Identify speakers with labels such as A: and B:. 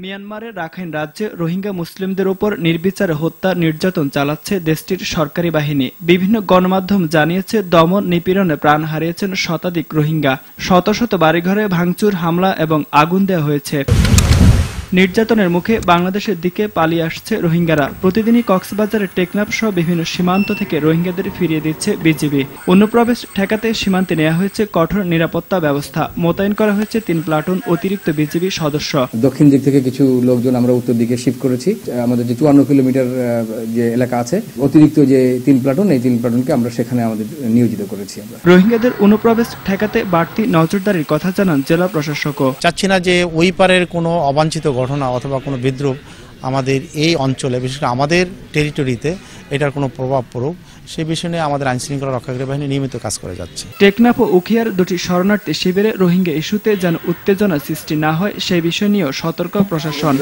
A: মিয়ানমারের রাখাইন রাজ্যে রোহিঙ্গা মুসলিমদের উপর নির্বিচারে হত্যা নির্যাতন চালাচ্ছে দেশটির সরকারি বাহিনী। বিভিন্ন গণমাধ্যম জানিয়েছে, দমন নিপীড়নে প্রাণ হারিয়েছেন শতাধিক রোহিঙ্গা। শত শত বাড়িঘরে ভাঙচুর, হামলা এবং আগুন দেওয়া হয়েছে। নির্যাতনের মুখে বাংলাদেশের দিকে পালিয়ে আসছে রোহিঙ্গারা। প্রতিদিনই কক্সবাজারের টেকনাফ সহ বিভিন্ন সীমান্ত থেকে রোহিঙ্গাদের ফিরিয়ে দিচ্ছে বিজিবি। অনুপ্রবেশ ঠেকাতে সীমান্তে নেওয়া হয়েছে কঠোর নিরাপত্তা ব্যবস্থা। মোতায়েন করা হয়েছে 3 প্লাটুন অতিরিক্ত বিজিবি সদস্য।
B: দক্ষিণ দিক থেকে কিছু লোকজন আমরা উত্তর দিকে শিফট করেছি। আমাদের যে 54 কিলোমিটার যে এলাকা আছে, অতিরিক্ত যে 3 প্লাটুন, এই 3 প্লাটুনকে আমরা সেখানে আমাদের নিয়োজিত করেছি।
A: রোহিঙ্গাদের অনুপ্রবেশ ঠেকাতে বাড়তি নজরদারির কথা জানান জেলা প্রশাসকও।
C: চাচ্ছি না যে ওই পারের কোনো অবাঞ্ছিত ঘটনা অথবা কোনো বিদ্রোহ আমাদের এই অঞ্চলে, বিশেষ করে আমাদের টেরিটরিতে এটার কোনো প্রভাব পড়ুক, সে বিষয় নিয়ে আমাদের আইনশৃঙ্খলা রক্ষাকারী বাহিনী নিয়মিত কাজ করে যাচ্ছে।
A: টেকনাফ ও উখিয়ার 2টি শরণার্থী শিবিরে রোহিঙ্গা ইস্যুতে যেন উত্তেজনা সৃষ্টি না হয়, সেই বিষয় নিয়েও সতর্ক প্রশাসন।